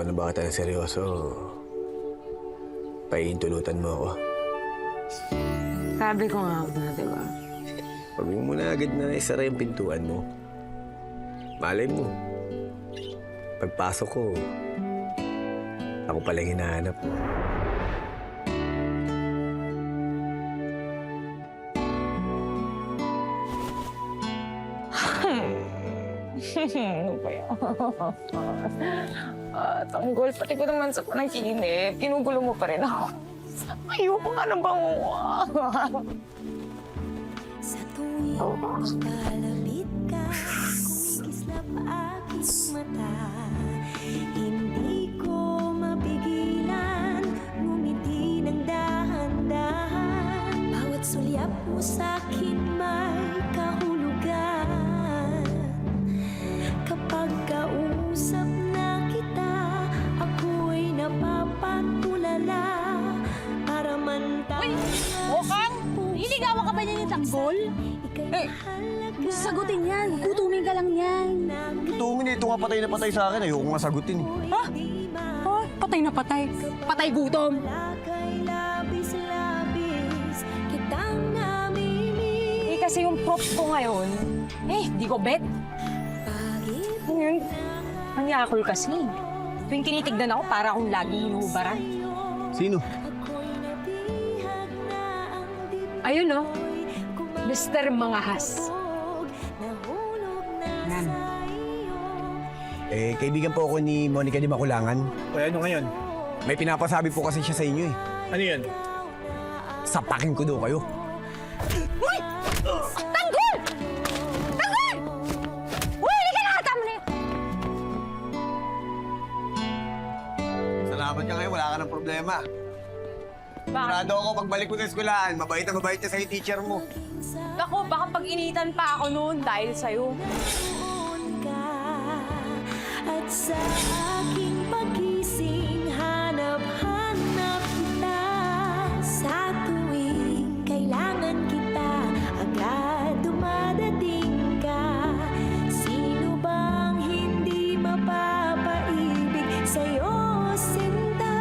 na ba kita ng seryoso, pahihintulutan mo ako. Sabi ko nga na, di ba? Huwag mo muna agad na isara yung pintuan mo. Malay mo, pagpasok ko, ako palang hinahanap mo. Ano ba yan? Tanggol, pati ko naman sa panaginip. Ginugulo mo pa rin ako. Ayoko nga ng banguha. Sa tuwing magkalapit ka, kumikislap aking mata. Hindi ko mapigilan, ngumiti ng dahan-dahan. Bawat sulyap mo sa'kin may kahulugan. Kapag kausap na kita, ako'y napapatulala. Para mantang Mukhang niligawan ka ba niya ni Tanggol? Gusto sagutin yan. Gutumin ka lang yan. 2 minutes nga patay na patay sa akin. Ayoko nga sagutin. Ha? Oh, patay na patay. Patay gutom. Kay labis-labis kitang namimiss. Eh, kasi yung prop ko ngayon, di ko bet. Ngayon, nangyakol kasi. Tuwing tinitignan ako, para akong laging hinuhubaran. Sino? Ayun, no? Mr. Mangahas. Yan. Kaibigan po ako ni Monica Di Makulangan. O ano ngayon? May pinapasabi po kasi siya sa inyo eh. Ano yan? Sapakin ko daw kayo. Uy! Tanggol! Tanggol! Uy, halika na! Tama na yun. Salamat ka kayo, wala ka ng problema. Bakit? Sigurado ako pagbalik ko sa eskwelahan, mabait na mabait ka sa'yo teacher mo. Ako, baka pag-initan pa ako noon dahil sa'yo. At sa aking pagising, hanap-hanap kita. Sa tuwing kailangan kita, agad dumadating ka. Sino bang hindi mapapaibig sa'yo, sinta?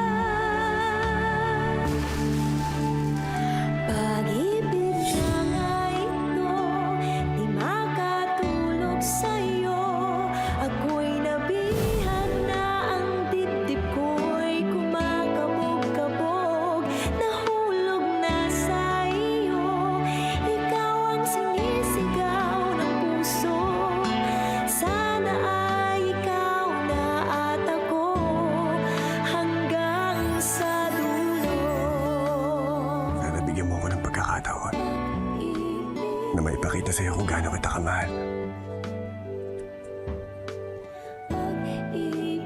Pag-ibig na nga ito, di makatulog sa'yo. Ako'y nabihag na ang dibdib ko'y kumakabog-kabog. Nahulog na sa iyo, ikaw ang sinisigaw ng puso. Sana ay ikaw na at ako hanggang sa dulo. Sana bigyan mo ako ng pagkakataon na maipakita sa'yo kung gaano kita kamahal. Pag-ibig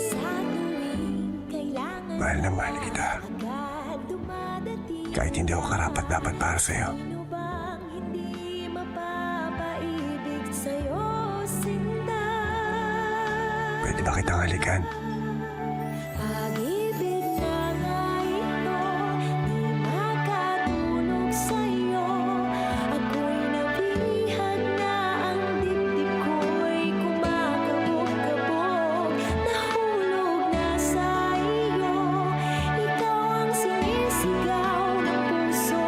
sa tuwing kailangan Mahal na mahal kita. agad dumadating. Kahit hindi ako karapat dapat para sa'yo. Sino bang hindi mapapaibig sa'yo, sinta? Pwede ba kitang halikan? Pag-ibig na nga ito, di makatulog sa'yo. Ako'y nabihag na ang dibdib ko'y kumakabog-kabog. Nahulog na sa iyo, ikaw ang sinisigaw ng puso.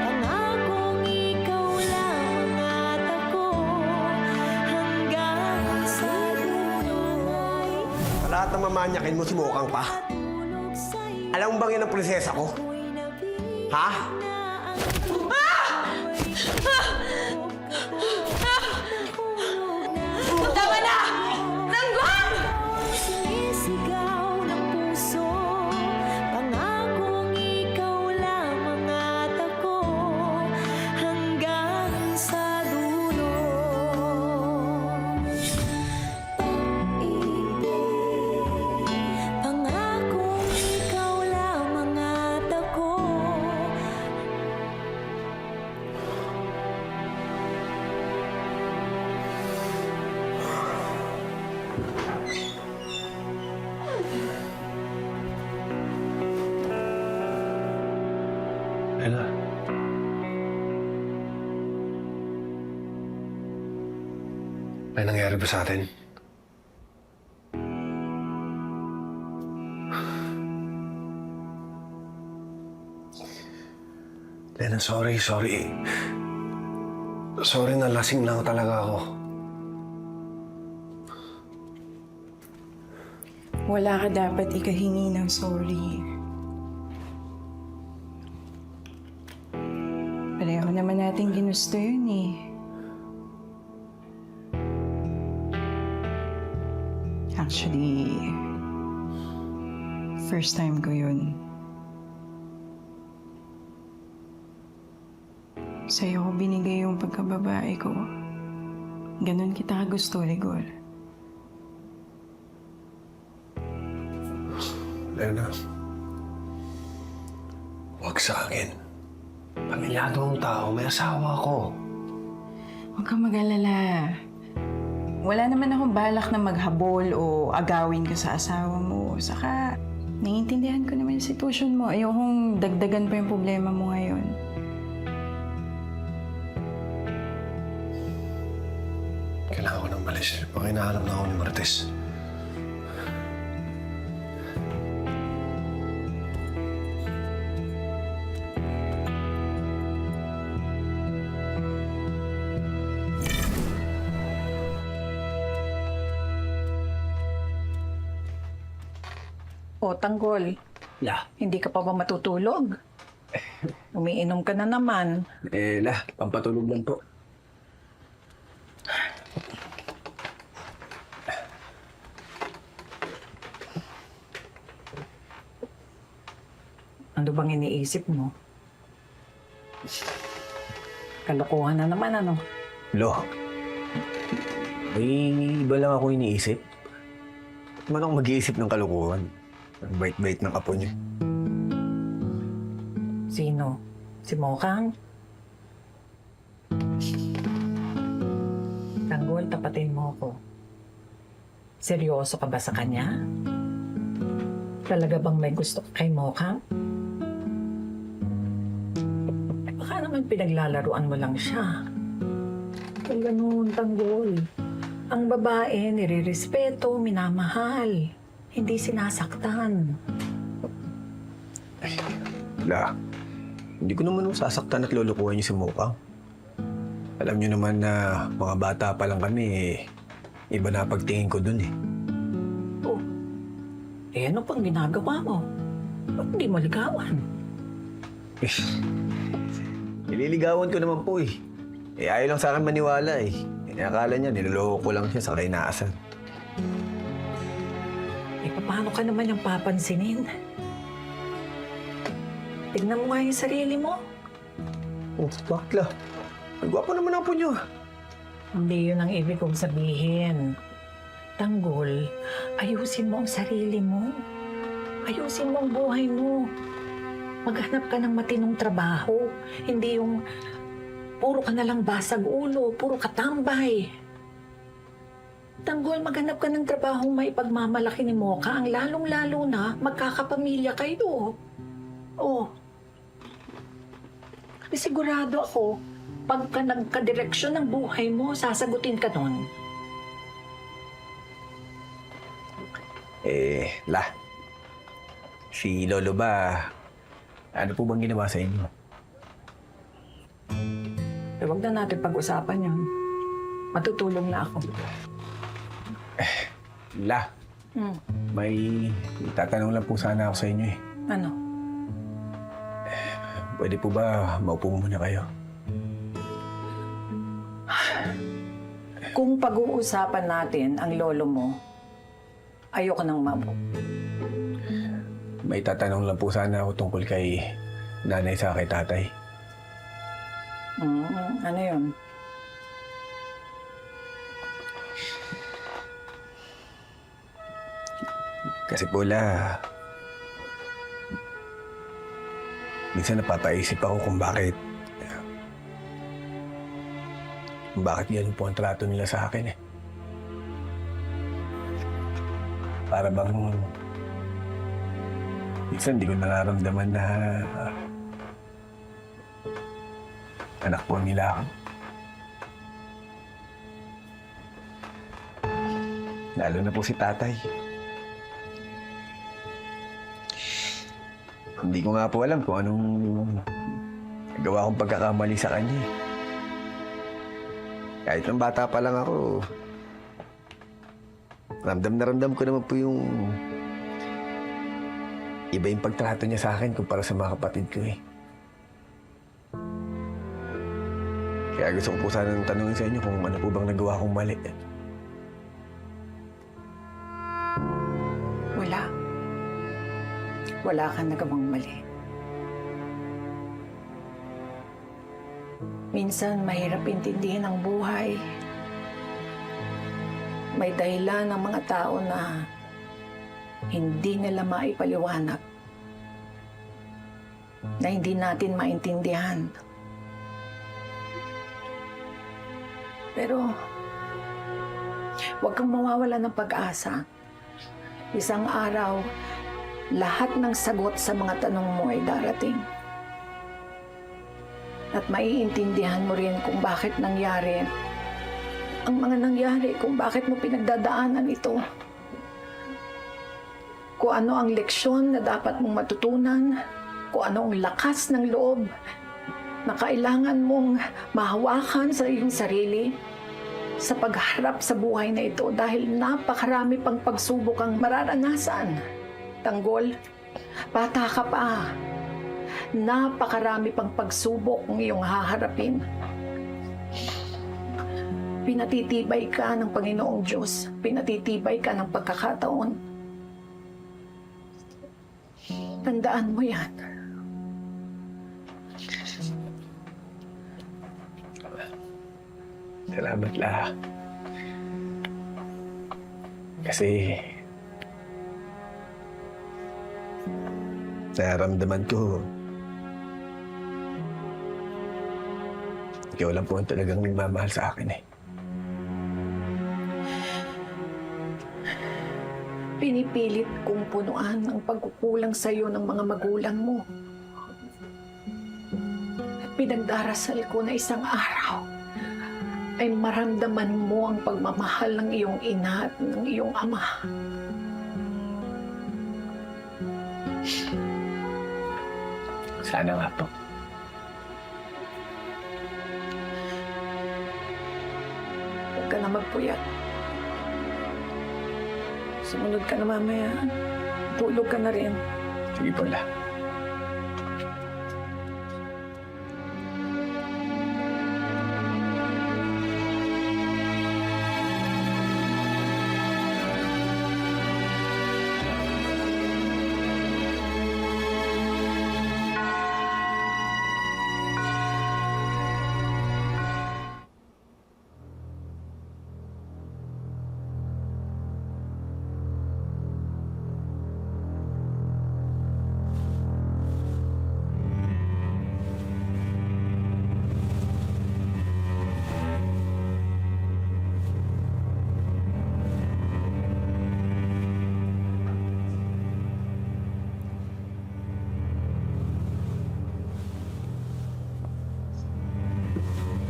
Pangakong ikaw lang at ako hanggang sa dulo. Sa lahat ng mamanyakin mo, sumukang pa. Alam mo bang yan ang prinsesa ko? Ha? Tama na! Tanggol! Sinisigaw ng puso, pangakong ikaw lamang at ako hanggang sa dulo. Pag-ibig, pangakong ikaw lamang at ako. Ella. May nangyari ba sa atin? Lena, sorry. Sorry na lasing lang talaga ako. Wala ka dapat ikahingi ng sorry. Pareho naman natin ginusto yun eh. Actually, first time ko yun. Sa'yo ko binigay yung pagkababae ko. Ganon kita gusto, Rigor. Lena, huwag sa akin. Pamilyado ang tao, may asawa ko. Huwag kang mag-alala. Wala naman akong balak na maghabol o agawin ka sa asawa mo. Saka, naiintindihan ko naman yung sitwasyon mo. Ayokong dagdagan pa yung problema mo ngayon. Kailangan ko nang malis. Baka hinahanap na ako ni Martes. O, Tanggol, La. hindi ka pa ba matutulog? Umiinom ka na naman. Pampatulog lang po. Ano bang iniisip mo? Kalokohan na naman, ano? Lo, may iba lang ako iniisip. Ba't man ako mag-iisip ng kalukuhan? Ang bait-bait ng apo niyo. Sino? Si Mokang? Tanggol, tapatin mo ako. Seryoso ka ba sa kanya? Talaga bang may gusto ka kay Mokang? Baka naman pinaglalaruan mo lang siya. Kung ganun, Tanggol. Ang babae, nire-respeto, minamahal. Hindi sinasaktan. La, hindi ko naman sasaktan at lulukuhan niyo si Mukha. Alam niyo naman na mga bata pa lang kami, iba na pagtingin ko dun eh. Oh, ano pang ginagawa mo? Ba't hindi mo ligawan? Nililigawan ko naman po eh. Ayaw lang sa akin maniwala eh. Akala niya, niloloko ko lang siya sa kainaasan. Paano ka naman yung papansinin? Tignan mo nga yung sarili mo. Oh, bakit la? Ay, gwapo naman ang po niyo. Hindi yun ang ibig kong sabihin. Tanggol, ayusin mo ang sarili mo. Ayusin mo ang buhay mo. Maghanap ka ng matinong trabaho. Hindi yung puro ka nalang basag ulo, puro ka tambay. Tanggol, maghanap ka ng trabahong may pagmamalaki ni Mocha. Ang lalong-lalo na, magkakapamilya kayo. Oh. Sigurado ako, pagka nagkadireksyon ng buhay mo, sasagutin ka nun. La. Si Lolo ba, ano po bang ginawa sa inyo? Huwag na natin pag-usapan yan. Matutulong na ako. La, may tatanong lang po sana ako sa inyo eh. Ano? Pwede po ba maupo muna kayo? Kung pag-uusapan natin ang lolo mo, ayoko nang mabo. May tatanong lang po sana ako tungkol kay nanay sa kay tatay. Ano yun? Kasi po minsan napapaisip ako kung bakit ganun po ang trato nila sa akin eh. Para bang minsan di ko nararamdaman na anak po nila ako. Lalo na po si tatay. Hindi ko nga po alam kung nagawa akong pagkakamali sa kanya eh. Kahit nung bata pa lang ako, ramdam na ramdam ko naman po yung iba yung pagtrato niya sa akin kumpara sa mga kapatid ko eh. Kaya gusto ko po sanang tanungin sa inyo kung ano po bang nagawa kong mali. Wala. Wala kang nagawang mali. Minsan, mahirap intindihin ang buhay. May dahilan ng mga tao na hindi nila maipaliwanag. Na hindi natin maintindihan. Pero, huwag kang mawawala ng pag-asa. Isang araw, lahat ng sagot sa mga tanong mo ay darating. At maiintindihan mo rin kung bakit nangyari ang mga nangyari, kung bakit mo pinagdadaanan ito. Kung ano ang leksyon na dapat mong matutunan, kung ano ang lakas ng loob na kailangan mong mahawakan sa iyong sarili sa pagharap sa buhay na ito dahil napakarami pang pagsubok ang mararanasan. Tanggol, bata ka pa. Napakarami pang pagsubok ang iyong haharapin. Pinatitibay ka ng Panginoong Diyos. Pinatitibay ka ng pagkakataon. Tandaan mo yan. Salamat La. Kasi nararamdaman ko ikaw lang po ang talagang nagmamahal sa akin eh. Pinipilit kong punuan ang pagkukulang sa iyo ng mga magulang mo. At pinagdarasal ko na isang araw ay maramdaman mo ang pagmamahal ng iyong ina at ng iyong ama. Sana nga po. Huwag ka na magpuyat. Sumunod ka na mamaya. Tulog ka na rin. Sige po La.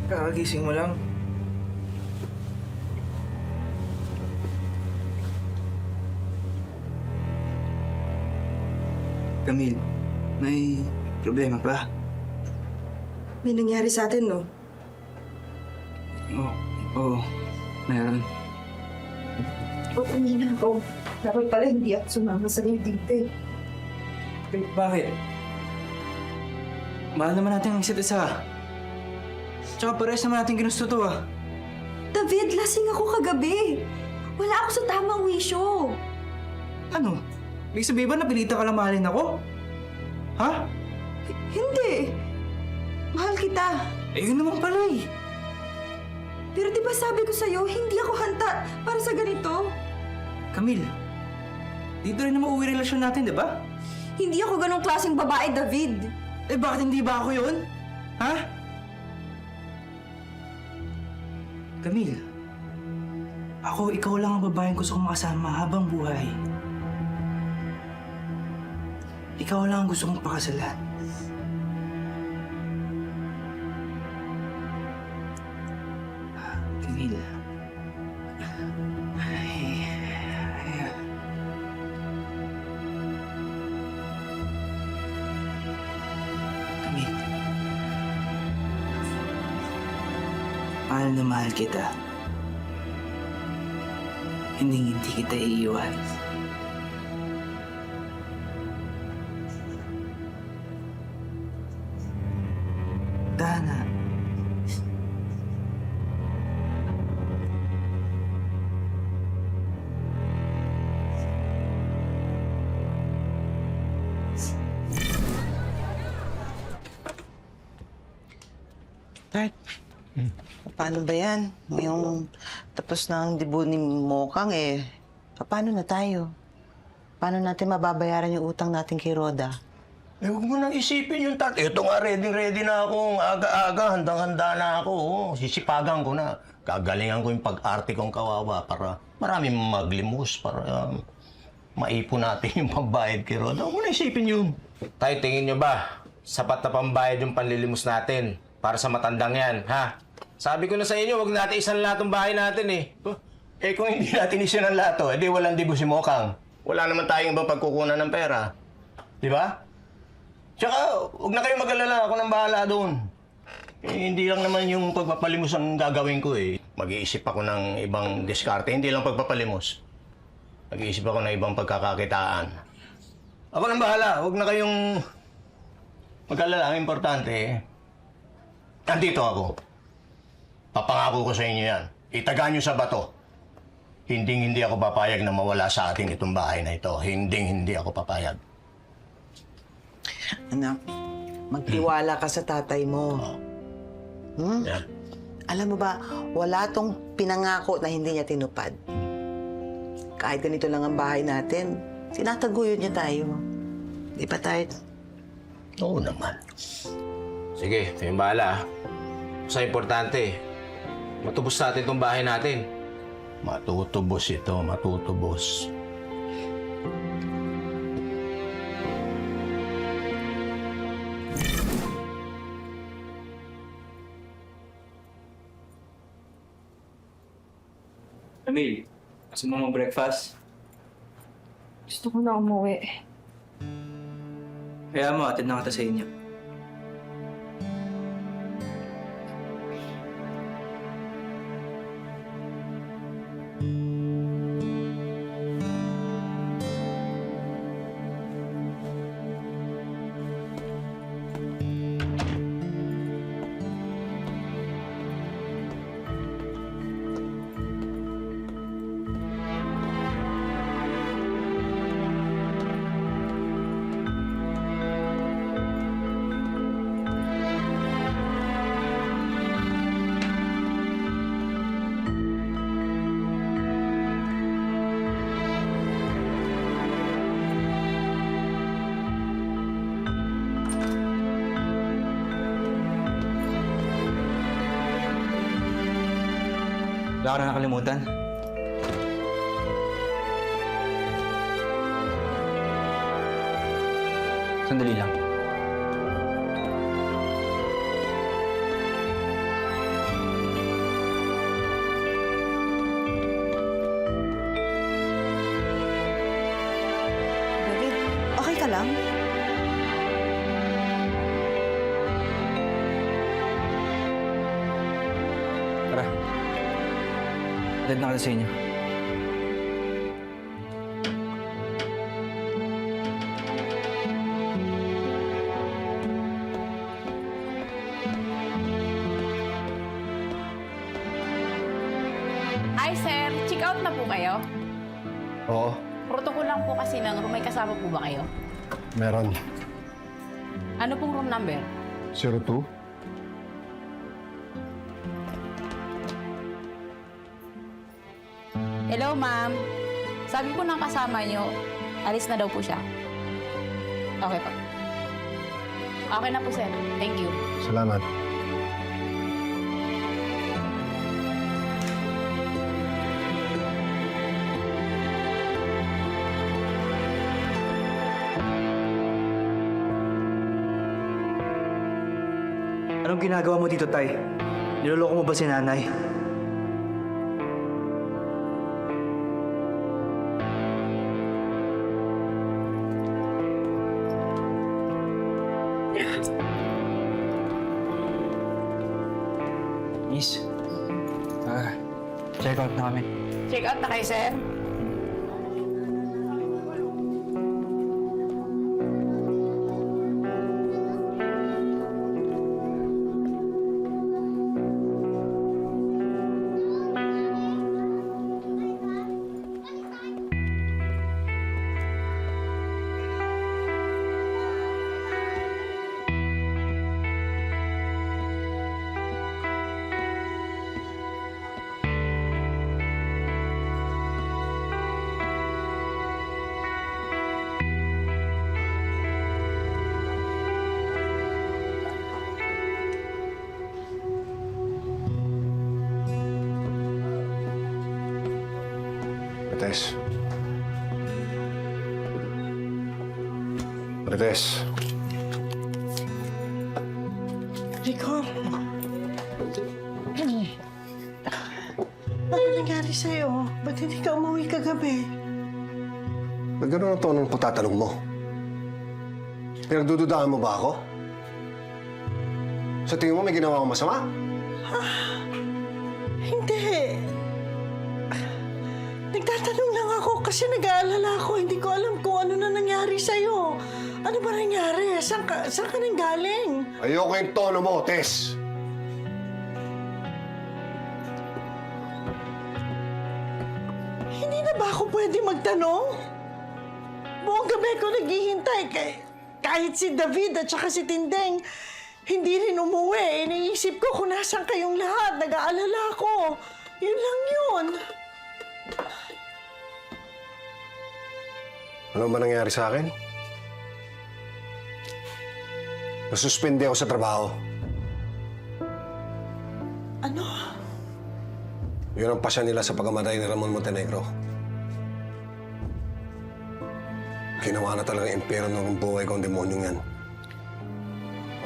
Kakagising mo lang. Camille, may problema pa? May nangyari sa atin, no? Oo, meron. Hindi na ako. Dapat pala hindi ako sumama sa iyo dito eh. Bakit? Mahal naman natin ang isa't isa. Tsaka parehas naman natin ginusto to ah. David, lasing ako kagabi. Wala ako sa tamang wisyo. Ano? Ibig sabihin ba napilitan ka lang mahalin ako? Ha? Hindi. Mahal kita. Eh yun naman pala eh. Pero di ba sabi ko sa'yo, hindi ako handa para sa ganito? Camille, dito rin naman uwi relasyon natin, di ba? Hindi ako ganong klaseng babae, David. Eh bakit hindi ba ako yun? Ha? Camille, ikaw lang ang babaeng gusto kong makasama habang buhay. Ikaw lang ang gusto kong pakasalan. Camille. Camille. na mahal kita. Hindi kita iiwan. Dana. Tart, paano ba yan? Ngayong tapos na ang debut ni Mokang paano na tayo? Paano natin mababayaran yung utang natin kay Roda? Huwag mo nang isipin yung tat. Ito nga, ready na akong aga-aga. Handang-handa na ako. Oh. Sisipagan ko na. Gagalingan ko yung pag-arte kong kawawa para marami maglimos para maipon natin yung pambayad kay Roda. Huwag mo nang isipin yun. Tay, tingin nyo ba? Sapat na pambayad yung panlilimos natin para sa matandang yan, ha? Sabi ko na sa inyo, huwag natin isan lahat ng bahay natin eh. Kung hindi natin isin ang lato, edi walang dibo si Mokang. Wala naman tayong ibang pagkukunan ng pera. Di ba? Tsaka, huwag na kayong mag-alala. Ako nang bahala doon. Hindi lang naman yung pagpapalimos ang gagawin ko eh. Mag-iisip ako ng ibang diskarte. Hindi lang pagpapalimos. Mag-iisip ako ng ibang pagkakakitaan. Ako nang bahala. Huwag na kayong mag-alala. Ang importante nandito ako. Papangako ko sa inyo yan. Itaga nyo sa bato. Hindi ako papayag na mawala sa atin itong bahay na ito. Hindi ako papayag. Anak, magtiwala ka sa tatay mo. Yan. Alam mo ba, wala tong pinangako na hindi niya tinupad. Kahit ganito lang ang bahay natin, tinataguyod niya tayo. Di ba tayo? Oo naman. Sige, kayong bahala. Basta importante, matubos natin itong bahay natin. Matutubos ito, matutubos. Emil, gusto mo mag-breakfast? Gusto ko na umuwi. Kaya mo, atid na kita sa inyo. Wala ka na nakalimutan? Sandali lang. David, okay ka lang? Tara. Atid na kita sa inyo. Hi, sir. Check out na po kayo? Oo, Protocol lang po kasi ng room. May kasama po ba kayo? meron. Ano pong room number? 02? Hello, ma'am. Sabi po ng kasama nyo, alis na daw po siya. Okay po. Okay na po, sir. Thank you. Salamat. Anong ginagawa mo dito, Tay? Niloloko mo ba si nanay? Miss, Check out na kami. Check out na kayo, sir. Marites. Marites. Rico. Ano nangyari sa'yo? Ba't hindi ka umuwi kagabi? Ba't gano'n ang tono ng pagtatanong mo? Pinagdududaan mo ba ako? Sa tingin mo may ginawa akong masama? Hindi. Nagtatanong lang ako kasi nag-aalala ako. Hindi ko alam kung ano na nangyari sa'yo. Ano ba nangyari? Saan ka nang galing? Ayoko yung tono mo, Tess. Hindi na ba ako pwede magtanong? Buong gabi ko naghihintay. Kahit si David at saka si Tindeng, hindi rin umuwi. Iniisip ko kung nasan kayong lahat. Nag-aalala ako. Yun lang yun. Ano ba nangyari sa akin? Nasuspende ako sa trabaho. Ano? Yun ang pasya nila sa pagkamatay ni Ramon Montenegro. Ginawa na talaga impero ng buhay ko ang demonyong yan.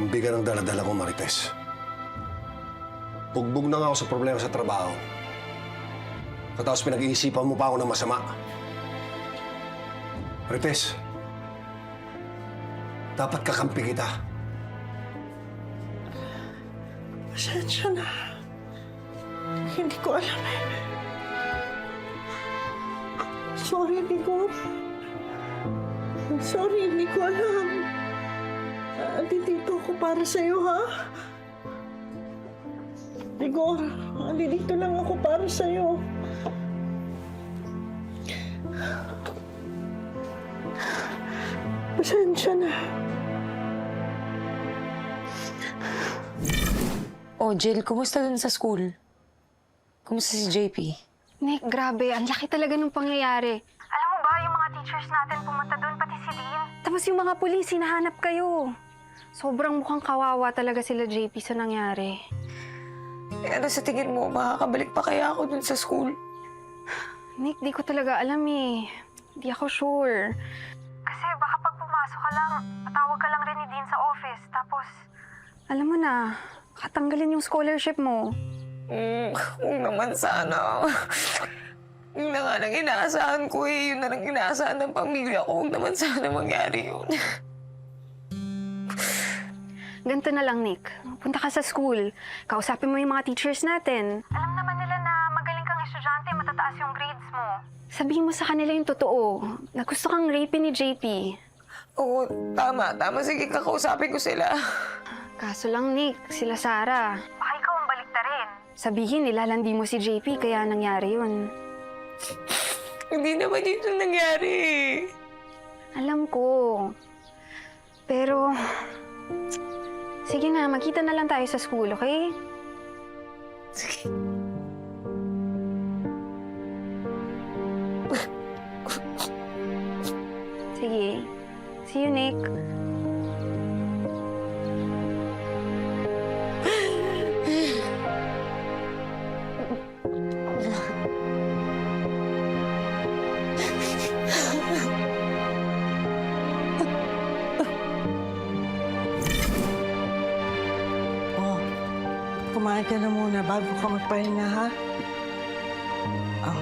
Ang bigat ng daladala ko, Marites. Bugbog na nga ako sa problema sa trabaho. Katapos pinag-iisipan mo pa ako ng masama. Marites, dapat kakampi kita. Pasensya na. Hindi ko alam eh. Sorry, Igor. Sorry, hindi ko alam. Andito ako para sa'yo, ha? Igor, andito lang ako para sa'yo. Pasensya na. Oh, Jill, kumusta dun sa school? Kumusta si JP? Nick, grabe. Ang laki talaga ng pangyayari. Alam mo ba, yung mga teachers natin pumunta doon, pati si Dean. Tapos yung mga pulis, hinahanap kayo. Sobrang mukhang kawawa talaga sila, JP, sa nangyari. Eh, ano sa tingin mo? Makakabalik pa kaya ako dun sa school? Nick, di ko talaga alam eh. Di ako sure. Kasi baka pag pumasok ka lang, patawag ka lang rin ni Dean sa office. Tapos, alam mo na, katanggalin yung scholarship mo. Kung naman sana. Yun na nga nang inaasahan ko eh. Yun na nang inaasahan ng pamilya ko. Huwag naman sana mangyari yun. Ganito na lang, Nick. Punta ka sa school. Kausapin mo yung mga teachers natin. Alam naman nila na magaling kang estudyante, matataas yung grades mo. Sabihin mo sa kanila yung totoo. Na gusto kang rape ni JP. Oo, tama. Tama. Sige, kakausapin ko sila. Kaso lang, Nick, sila Sarah. Baka ikaw ang baliktarin. Sabihin, nilalandi mo si JP, kaya nangyari yun. Hindi naman yun yung nangyari. Alam ko. Pero, sige na, magkita na lang tayo sa school, okay? Sige. Sige. See you, Nick. Oh, kumain ka na muna bago ka magpahinga, ha? Oh,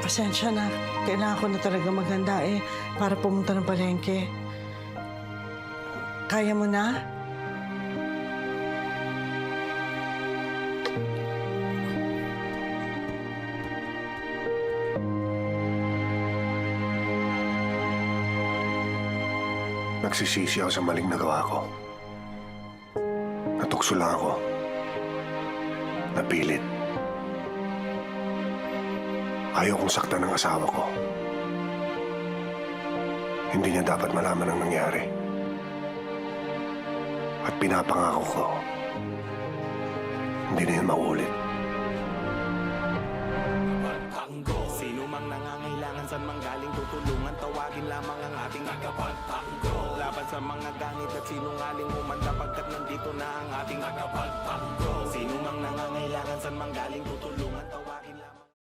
pasensya na. Kailangan ko na talaga maghanda para pumunta ng palengke. Kaya mo na? Nagsisisi ako sa maling nagawa ko. Natukso lang ako. Napilit. Ayaw kong saktan ng asawa ko. Hindi niya dapat malaman ang nangyari. At pinapangako ko, hindi na yun maulit. Sino mang nangangailangan sa manggaling tutulungan, tawagin lamang ang ating tagapagtanggol. Laban sa mga ganit at sinungaling humanda pagkat nandito na ang ating tagapagtanggol. Sino mang nangangailangan sa manggaling tutulungan, tawagin